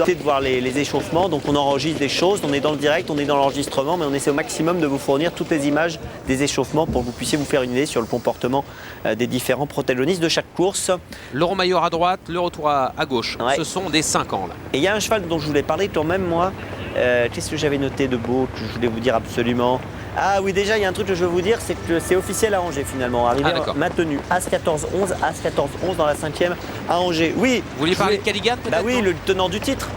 De voir les échauffements, donc on enregistre des choses, on est dans le direct, on est dans l'enregistrement, mais on essaie au maximum de vous fournir toutes les images des échauffements pour que vous puissiez vous faire une idée sur le comportement des différents protagonistes de chaque course. Laurent Maillot à droite, le retour à gauche. Ouais. Ce sont des 5 ans là. Et il y a un cheval dont je voulais parler quand même moi. Qu'est-ce que j'avais noté de beau que je voulais vous dire absolument? Ah oui, déjà il y a un truc que je veux vous dire, c'est que c'est officiel à Angers finalement, arrivé maintenu, As-14-11, As-14-11 dans la 5e à Angers. Oui. Vous voulez parler de Caligan peut-être? Bah oui, le tenant du titre.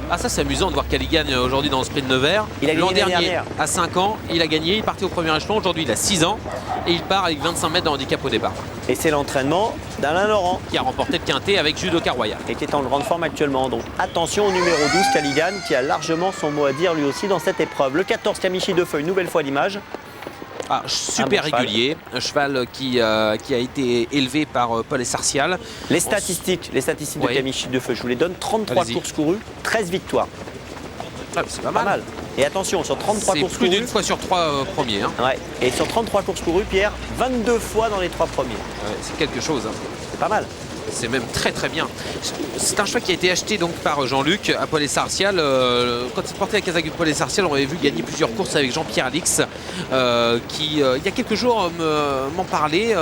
Ah ça c'est amusant de voir Caligan aujourd'hui dans le sprint Nevers. L'an dernier, à 5 ans, il a gagné, il partait au premier échelon, aujourd'hui il a 6 ans et il part avec 25 mètres de handicap au départ. Et c'est l'entraînement d'Alain Laurent. Qui a remporté le quintet avec Judoka Royal. Et qui est en grande forme actuellement. Donc attention au numéro 12, Caligan, qui a largement son mot à dire lui aussi dans cette épreuve. Le 14, Camichi de Feu, une nouvelle fois l'image. Ah, super régulier, un cheval qui a été élevé par Paul Essartial. Les statistiques de Camichi de Feu, je vous les donne. 33 courses courues, 13 victoires. Ah, c'est pas mal. Et attention, sur 33 courses courues... plus d'une fois sur 3 premiers. Hein. Ouais. Et sur 33 courses courues, Pierre, 22 fois dans les 3 premiers. Ouais, c'est quelque chose. Hein. C'est pas mal. C'est même très très bien. C'est un cheval qui a été acheté donc par Jean-Luc à Paul Essartial. Quand il portait la casaque de Paul Essartial, on avait vu gagner plusieurs courses avec Jean-Pierre Alix qui, il y a quelques jours, m'en parlait.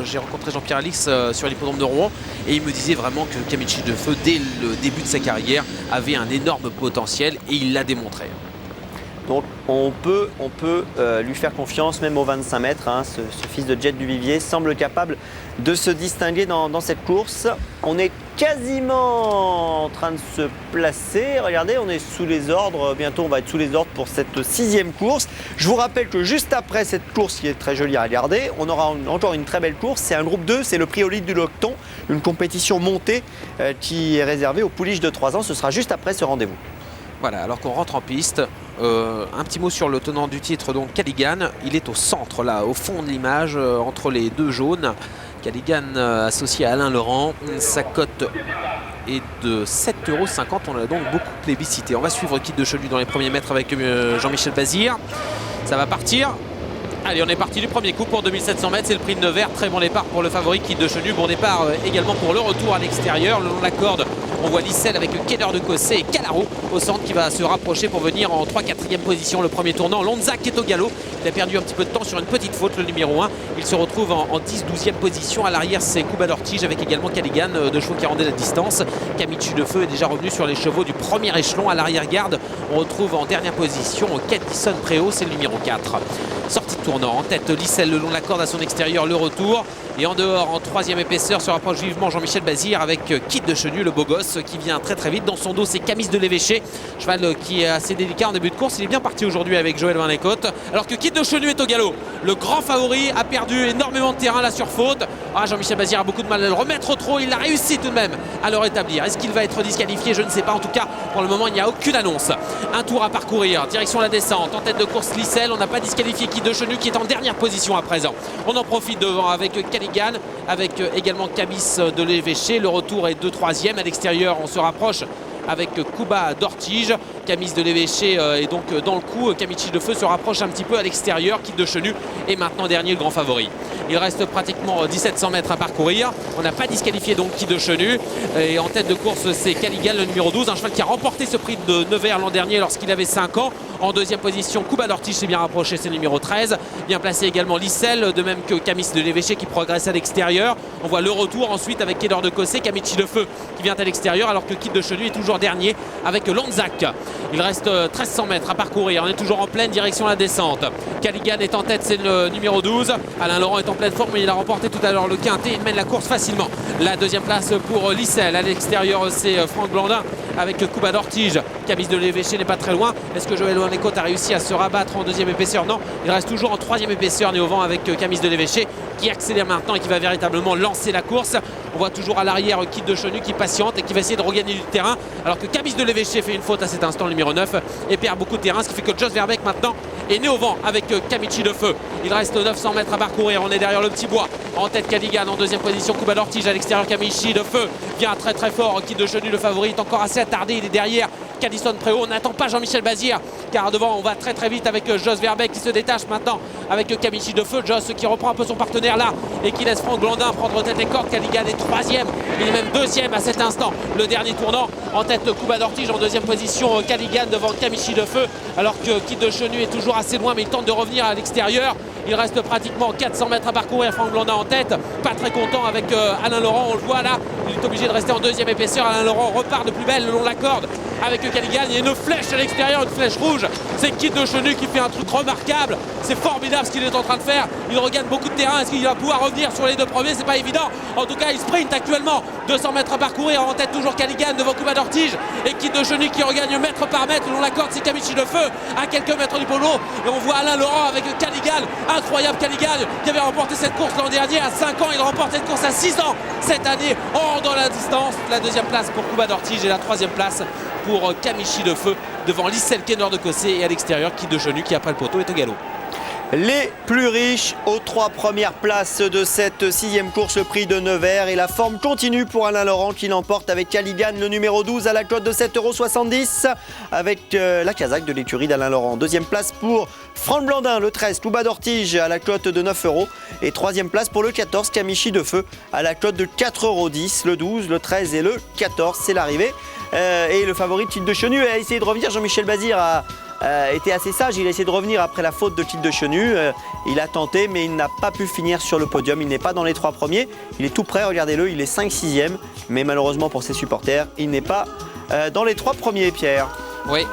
J'ai rencontré Jean-Pierre Alix sur l'hippodrome de Rouen et il me disait vraiment que Camichi de Feu, dès le début de sa carrière, avait un énorme potentiel et il l'a démontré. Donc on peut lui faire confiance même aux 25 mètres. Hein. Ce fils de Jet du Vivier semble capable de se distinguer dans cette course. On est quasiment en train de se placer. Regardez, on est sous les ordres. Bientôt, on va être sous les ordres pour cette 6e course. Je vous rappelle que juste après cette course qui est très jolie à regarder, on aura encore une très belle course. C'est un groupe 2, c'est le prix Olide du Locton, une compétition montée qui est réservée aux pouliches de 3 ans. Ce sera juste après ce rendez-vous. Voilà, alors qu'on rentre en piste, un petit mot sur le tenant du titre, donc Caligan. Il est au centre, là, au fond de l'image, entre les deux jaunes. Caligan associé à Alain Laurent. Sa cote est de 7,50 €. On l'a donc beaucoup plébiscité. On va suivre Kid de Chenu dans les premiers mètres avec Jean-Michel Bazir. Ça va partir. Allez, on est parti du premier coup pour 2700 mètres. C'est le prix de Nevers. Très bon départ pour le favori Kid de Chenu. Bon départ également pour le retour à l'extérieur. Le long de la corde, on voit Lissel avec Keller de Cossé et Calaro au centre qui va se rapprocher pour venir en 3-4e position. Le premier tournant, Lonzac est au galop. Il a perdu un petit peu de temps sur une petite faute, le numéro 1. Il se retrouve en 10-12e position. À l'arrière, c'est Cuba d'Ortige avec également Caligan, deux chevaux qui rendaient la distance. Camichi de Feu est déjà revenu sur les chevaux du premier échelon. À l'arrière-garde, on retrouve en dernière position Cadison Préau, c'est le numéro 4. Sortie de tournant, en tête Lissel le long de la corde à son extérieur, le retour. Et en dehors, en 3e épaisseur, se rapproche vivement Jean-Michel Bazir avec Kid de Chenu, le beau gosse, qui vient très très vite. Dans son dos, c'est Camis de l'Évêché, cheval qui est assez délicat en début de course. Il est bien parti aujourd'hui avec Joël Van Lecote. Alors que Kid de Chenu est au galop. Le grand favori a perdu énormément de terrain là sur faute. Ah, Jean-Michel Bazir a beaucoup de mal à le remettre au trot. Il a réussi tout de même à le rétablir. Est-ce qu'il va être disqualifié? Je ne sais pas. En tout cas, pour le moment, il n'y a aucune annonce. Un tour à parcourir. Direction la descente. En tête de course, Lissel. On n'a pas disqualifié Kid de Chenu qui est en dernière position à présent. On en profite devant avec Caligan, avec également Camis de l'Évêché. Le retour est 2-3e. À l'extérieur, on se rapproche avec Cuba d'Ortige. Camis de l'Évêché est donc dans le coup. Camichi de Feu se rapproche un petit peu à l'extérieur. Kid de Chenu est maintenant dernier, le grand favori. Il reste pratiquement 1700 mètres à parcourir. On n'a pas disqualifié donc Kid de Chenu. Et en tête de course, c'est Caligan, le numéro 12. Un cheval qui a remporté ce prix de Nevers l'an dernier lorsqu'il avait 5 ans. En deuxième position, Cuba d'Ortige s'est bien rapproché, c'est le numéro 13. Bien placé également Lissel, de même que Camis de l'Évêché qui progresse à l'extérieur. On voit le retour ensuite avec Keller de Cossé, Camichi de Feu qui vient à l'extérieur, alors que Kid de Chenu est toujours dernier avec Lonzac. Il reste 1300 mètres à parcourir. On est toujours en pleine direction à la descente. Caligan est en tête, c'est le numéro 12. Alain Laurent est en pleine forme, mais il a remporté tout à l'heure le quintet. Il mène la course facilement. La deuxième place pour Lissel. À l'extérieur, c'est Franck Blandin avec Cuba d'Ortige. Camis de l'Évêché n'est pas très loin. Est-ce que Joël Van Lecote a réussi à se rabattre en deuxième épaisseur? Non, il reste toujours en troisième épaisseur, né au vent avec Camis de l'Évêché qui accélère maintenant et qui va véritablement lancer la course. On voit toujours à l'arrière Kid de Chenu qui patiente et qui va essayer de regagner du terrain, alors que Camis de l'Évêché fait une faute à cet instant, le numéro 9, et perd beaucoup de terrain, ce qui fait que Jos Verbeek maintenant est né au vent avec Camichi de Feu. Il reste 900 mètres à parcourir. On est derrière le petit bois. En tête Caligan, en deuxième position Cuba d'Ortige, à l'extérieur Camichi de Feu vient très très fort. Kid de Chenu, le favori, est encore assez attardé. Il est derrière Cadison Préau. On n'attend pas Jean-Michel Bazir car devant on va très très vite avec Joss Verbeek qui se détache maintenant avec Kamichi de Feu. Joss qui reprend un peu son partenaire là et qui laisse Franck Blandin prendre tête et corde. Caligan est troisième, il est même deuxième à cet instant. Le dernier tournant en tête Kuba d'Ortige, en deuxième position Caligan devant Kamichi de Feu, alors que Kid de Chenu est toujours assez loin mais il tente de revenir à l'extérieur. Il reste pratiquement 400 mètres à parcourir. Franck Blandin en tête, pas très content avec Alain Laurent, on le voit là, il est obligé de rester en deuxième épaisseur. Alain Laurent repart de plus belle le long de la corde avec Caligan. Il y a une flèche à l'extérieur, une flèche rouge, c'est Kid de Chenu qui fait un truc remarquable. C'est formidable ce qu'il est en train de faire, il regagne beaucoup de terrain. Est-ce qu'il va pouvoir revenir sur les deux premiers? C'est pas évident, en tout cas il sprint actuellement. 200 mètres à parcourir, en tête toujours Caligan devant Kuba d'Ortige et Kid de Chenu qui regagne mètre par mètre le long de la corde. C'est Kamichi de Feu à quelques mètres du polo et on voit Alain Laurent avec Caligan. Incroyable Caligan qui avait remporté cette course l'an dernier à 5 ans, il remporte cette course à 6 ans cette année en dans la distance. La deuxième place pour Kuba d'Ortige et la troisième place pour Kamichi de Feu devant Lissel Kenner de Cossé et à l'extérieur Kid de Chenu qui après le poteau est au galop. Les plus riches aux 3 premières places de cette 6e course, le prix de Nevers. Et la forme continue pour Alain Laurent qui l'emporte avec Caligan, le numéro 12 à la cote de 7,70 € avec la casaque de l'écurie d'Alain Laurent. Deuxième place pour Franck Blandin, le 13, Kuba d'Ortige à la cote de 9 €. Et troisième place pour le 14, Kamichi de Feu à la cote de 4,10 €. Le 12, le 13 et le 14, c'est l'arrivée. Et le favori Kid de Chenu a essayé de revenir. Jean-Michel Bazir a était assez sage, il a essayé de revenir après la faute de Kid de Chenu. Il a tenté mais il n'a pas pu finir sur le podium, il n'est pas dans les 3 premiers. Il est tout près, regardez-le, il est 5-6e. Mais malheureusement pour ses supporters, il n'est pas dans les 3 premiers, Pierre. Oui,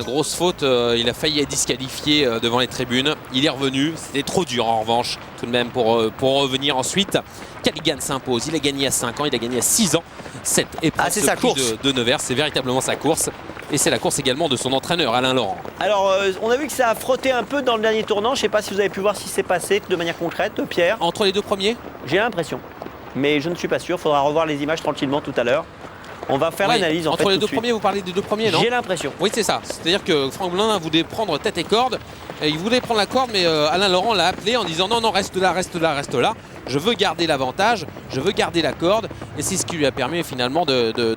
grosse faute, il a failli être disqualifié devant les tribunes. Il est revenu, c'était trop dur en revanche tout de même pour revenir ensuite. Caligan s'impose, il a gagné à 5 ans, il a gagné à 6 ans cette épreuve c'est sa course de Nevers, c'est véritablement sa course. Et c'est la course également de son entraîneur Alain Laurent. Alors on a vu que ça a frotté un peu dans le dernier tournant, je ne sais pas si vous avez pu voir ce qui s'est passé de manière concrète, Pierre. Entre les deux premiers? J'ai l'impression, mais je ne suis pas sûr, il faudra revoir les images tranquillement tout à l'heure. On va faire l'analyse en fait. Entre les deux premiers, vous parlez des deux premiers, non? J'ai l'impression. Oui, c'est ça. C'est-à-dire que Franck Blandin voulait prendre tête et corde. Et il voulait prendre la corde, mais Alain Laurent l'a appelé en disant non, non, reste là, reste là, reste là. Je veux garder l'avantage, je veux garder la corde. Et c'est ce qui lui a permis finalement de